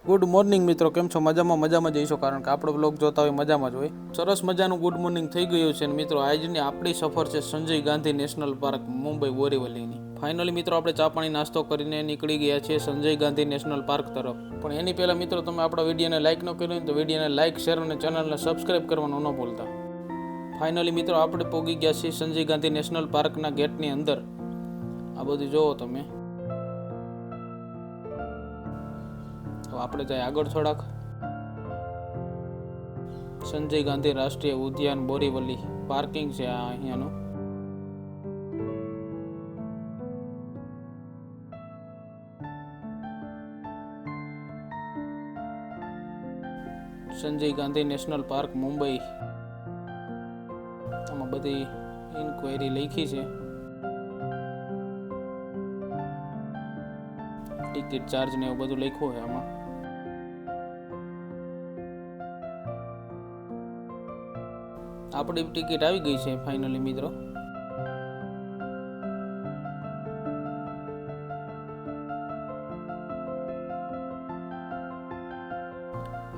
Good morning મિત્રો, કેમ છો? મજામાં જઈશો, કારણ કે આપણો બ્લોગ જોતા હોય મજામાં જ હોય. સરસ મજાનું ગુડ મોર્નિંગ થઈ ગયું છે. અને મિત્રો, આજની આપણી સફર છે સંજય ગાંધી નેશનલ પાર્ક, મુંબઈ બોરીવલીની. ફાઇનલી મિત્રો, આપણે ચા પાણી નાસ્તો કરીને નીકળી ગયા છીએ સંજય ગાંધી નેશનલ પાર્ક તરફ. પણ એની પહેલાં મિત્રો, તમે આપણા વિડીયોને લાઇક ન કર્યું તો વિડીયોને લાઇક, શેર અને ચેનલને સબસ્ક્રાઈબ કરવાનું ન ભૂલતા. ફાઇનલી મિત્રો, આપણે પહોંચી ગયા છીએ સંજય ગાંધી નેશનલ પાર્કના ગેટની અંદર. આ બધું જોવો તમે. આપણે જાય આગળ થોડાક. સંજય ગાંધી રાષ્ટ્રીય ઉદ્યાન બોરીવલી પાર્કિંગ છે આ અહીંયાનું. Sanjay Gandhi national park Mumbai. આમાં બધી ઇન્ક્વાયરી લખી છે. ટિકિટ ચાર્જ ને એવું બધું લખ્યું છે આમાં. આપણી ટિકિટ આવી ગઈ છે ફાઇનલી મિત્રો.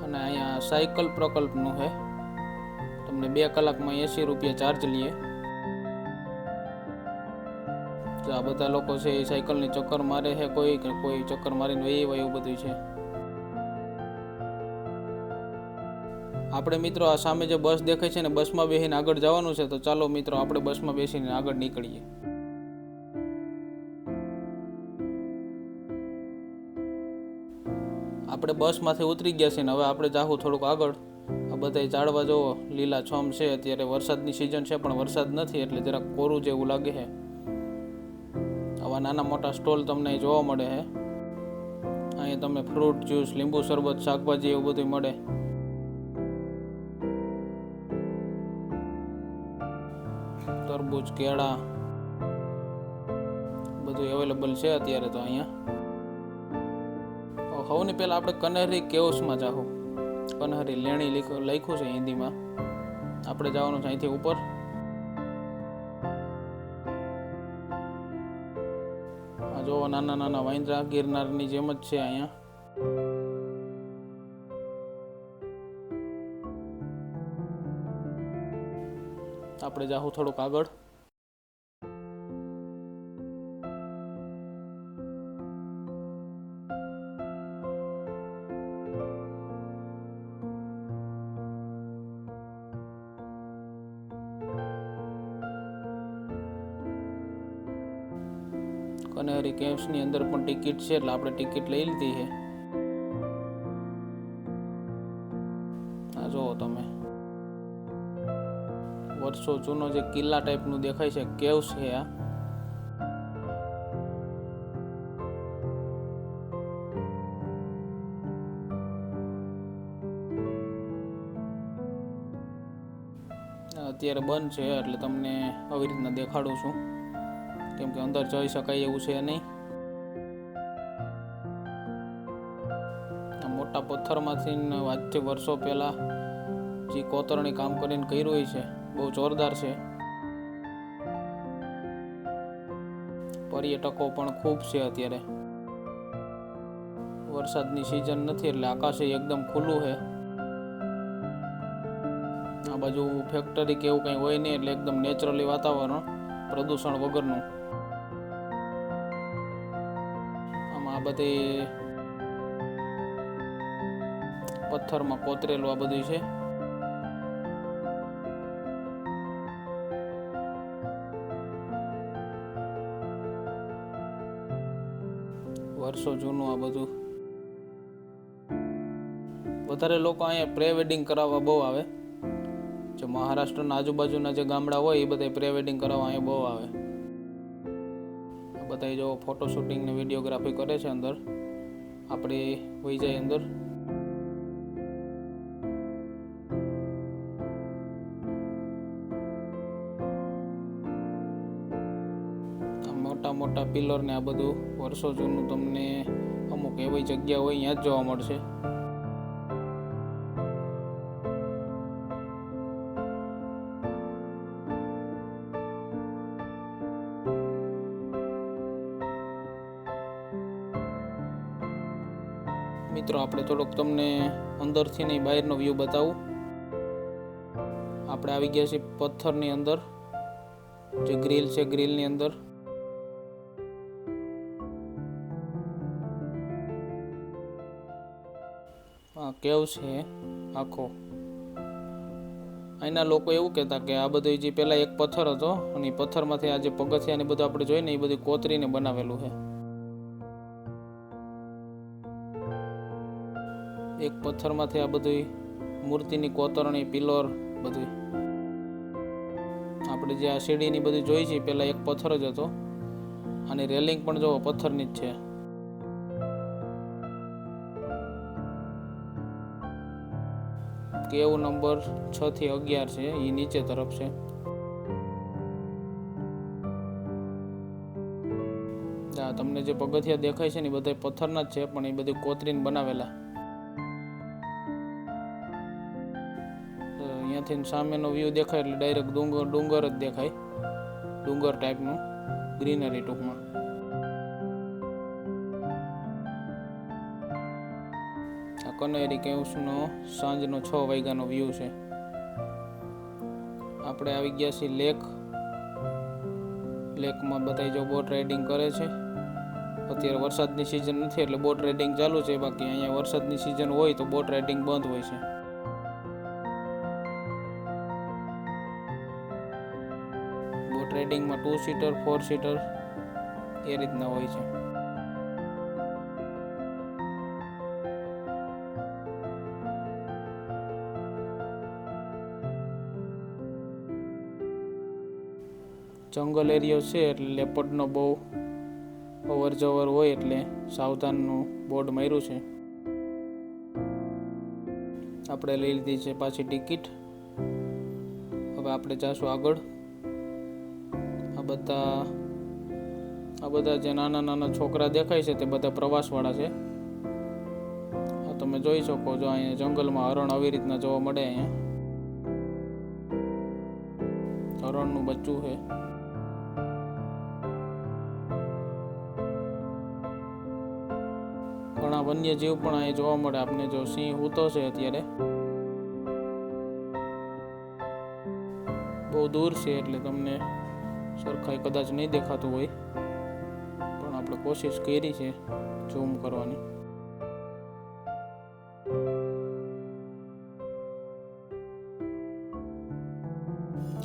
અને અહીંયા સાયકલ પ્રકલ્પનું છે. તમને 2 કલાકમાં 80 રૂપિયા ચાર્જ લઈએ. તો આ બધા લોકો છે એ સાયકલની ચક્કર મારે છે, કોઈ ચક્કર મારીને વહી એવું બધું છે. આપણે મિત્રો આ સામે જે બસ દેખાય છે ને, બસમાં બેસીને આગળ જવાનું છે. તો ચાલો મિત્રો, આપણે બસમાં બેસીને આગળ નીકળીએ. આપણે બસમાંથી ઉતરી ગયા છીએ ને હવે આપણે જાહું થોડુંક આગળ. આ બધા ઝાડવા જોવો, લીલા છમ છે. અત્યારે વરસાદની સિઝન છે પણ વરસાદ નથી એટલે જરાક કોરું જેવું લાગે છે. આવા નાના મોટા સ્ટોલ તમને જોવા મળે છે. અહીંયા તમને ફ્રૂટ જ્યુસ, લીંબુ શરબત, શાકભાજી એવું બધું મળે. તરબૂચ, કેળા બધું અવેલેબલ છે અત્યારે તો અહીંયા. સૌની પહેલાં આપણે કન્હેરી કેવ્સમાં જાહું. કન્હેરી લેણી લખ્યું છે હિન્દીમાં. આપણે જવાનું છે અહીંથી ઉપર. આ જો નાના નાના વાંદરા ગિરનારની જેમ જ છે અહીંયા. આપણે જાહું થોડુંક આગળ. કન્હેરી કેવ્સની અંદર પણ ટિકિટ છે એટલે આપણે ટિકિટ લઈ લીધી છે. આ જુઓ તમે, વર્ષો જૂનો જે કિલ્લા ટાઈપનું દેખાય છે, કેવ્સ છે આ. અત્યારે બંધ છે એટલે તમને આવી રીતના દેખાડું છું, કેમ કે અંદર જઈ શકાય એવું છે નહીં. આ મોટા પથ્થરમાંથી આજથી વર્ષો પહેલા જે કોતરણી કામ કરીને કર્યું હોય છે, બહુ જોરદાર છે. પર્યટકો પણ ખૂબ છે અત્યારે. વરસાદની સિઝન નથી એટલે આકાશ એકદમ ખુલ્લું છે. આ બાજુ ફેક્ટરી કે એવું કંઈ હોય નહીં એટલે એકદમ નેચરલી વાતાવરણ, પ્રદૂષણ વગરનું. આમાં આ બધી પથ્થરમાં કોતરેલું આ બધું છે. વર્ષો જૂનું આ બધું. વધારે લોકો અહીંયા પ્રી વેડિંગ કરાવવા બહુ આવે. જે મહારાષ્ટ્રના આજુબાજુના જે ગામડા હોય એ બધા પ્રી વેડિંગ કરાવવા અહીંયા બહુ આવે. બધા જો ફોટો શૂટિંગ ને વિડીયોગ્રાફી કરે છે અંદર. આપણે વહી જાય અંદર. મોટા મોટા પિલર ને આ બધું વર્ષો જૂનું તમને અમુક એવી જગ્યા હોય ત્યાં જ જોવા મળશે. મિત્રો આપણે થોડોક તમને અંદરથી નહીં બહારનો વ્યૂ બતાવું. આપણે આવી ગયા છીએ પથ્થરની અંદર, જે ગ્રીલ છે ગ્રીલની અંદર. આ કેવ છે આખો. અહીંના લોકો એવું કહેતા કે આ બધું જે પહેલાં એક પથ્થર હતો અને એ પથ્થરમાંથી આ જે પગથિયા ને બધું આપણે જોઈએ ને એ બધું કોતરીને બનાવેલું છે. એક પથ્થરમાંથી આ બધી મૂર્તિની કોતરણી, પિલર બધું. આપણે જે આ સીડીની બધી જોઈ છે પહેલાં એક પથ્થર જ હતો, અને રેલિંગ પણ જો પથ્થરની જ છે. કેવ નંબર 6 થી 11 છે, એ નીચે તરફ છે. તમને જે પગથિયા દેખાય છે ને એ બધા પથ્થરના જ છે, પણ એ બધી કોતરીને બનાવેલા. અહીંયાથી સામેનો વ્યૂ દેખાય એટલે ડાયરેક્ટ ડુંગર જ દેખાય, ડુંગર ટાઈપનું ગ્રીનરી ટૂંકમાં. આ કનેરી કેવ્સનો સાંજનો 6 વાગ્યાનો વ્યૂ છે. આપણે આવી ગયા છીએ લેકમાં બધા જો બોટ રાઇડિંગ કરે છે. અત્યારે વરસાદની સિઝન નથી એટલે બોટ રાઇડિંગ ચાલુ છે, બાકી અહીંયા વરસાદની સિઝન હોય તો બોટ રાઇડિંગ બંધ હોય છે. બોટ રાઇડિંગમાં 2 સીટર 4 સીટર એ રીતના હોય છે. જંગલ એરિયો છે એટલે લેપર્ડનો બહુ અવર જવર હોય એટલે સાવધાનનું બોર્ડ માર્યું છે. આપણે લઈ લીધી છે પાછી ટિકિટ. હવે આપણે જાશું આગળ. આ બધા જે નાના છોકરા દેખાય છે તે બધા પ્રવાસવાળા છે. તમે જોઈ શકો છો અહીંયા જંગલમાં હરણ આવી રીતના જોવા મળે. અહીંયા હરણનું બચ્ચું છે. ઘણા વન્યજીવ પણ અહીંયા જોવા મળે આપણે. જો સિંહ સૂતો છે અત્યારે, બહુ દૂર છે એટલે તમને સરખાઈ કદાચ નહીં દેખાતું હોય, પણ આપણે કોશિશ કરી છે ઝૂમ કરવાની.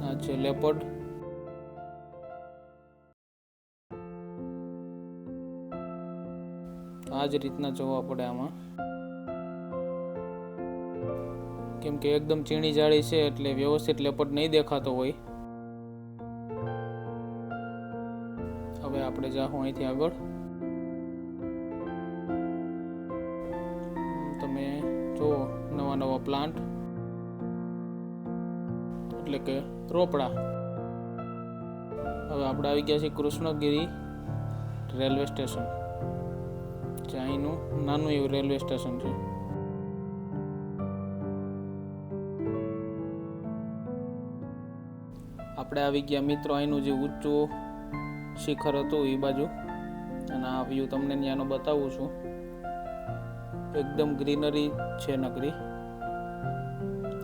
આ છે લેપર્ડ. આ જ રીતના જોવા પડે આમાં, કેમ કે એકદમ ચીણી જાળી છે એટલે વ્યવસ્થિત લેપર્ડ નહીં દેખાતો હોય. હવે આપણે જાઉં અહીંથી આગળ. તમે જુઓ નવા પ્લાન્ટ, એટલે કે રોપડા. હવે આપણે આવી ગયા છીએ કૃષ્ણગિરી રેલવે સ્ટેશન. અહીંનું નાનું એવું રેલવે સ્ટેશન છે. આપણે આવી ગયા મિત્રો અહીંનું જે ઊંચું શિખર હતું એ બાજુ, અને આ વ્યૂ તમને ત્યાંનો બતાવું છું. એકદમ ગ્રીનરી છે નગરી.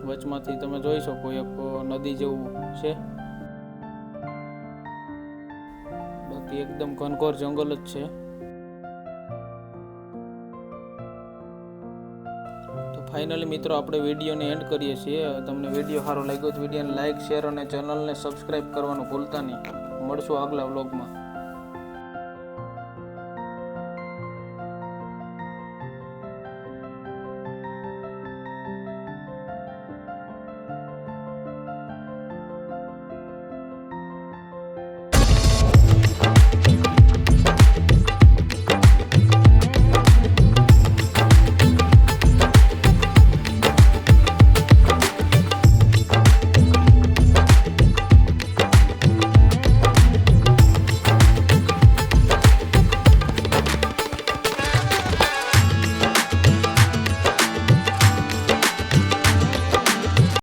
વચમાંથી તમે જોઈ શકો એક નદી જેવું છે, બાકી એકદમ ઘનઘોર જંગલ જ છે. ફાઇનલી મિત્રો આપણે વિડીયોને એન્ડ કરીએ છીએ. તમને વિડીયો સારો લાગ્યો તો વિડીયોને લાઇક, શેર અને ચેનલને સબસ્ક્રાઈબ કરવાનું ભૂલતા નહીં. મળશું આગલા વ્લોગમાં.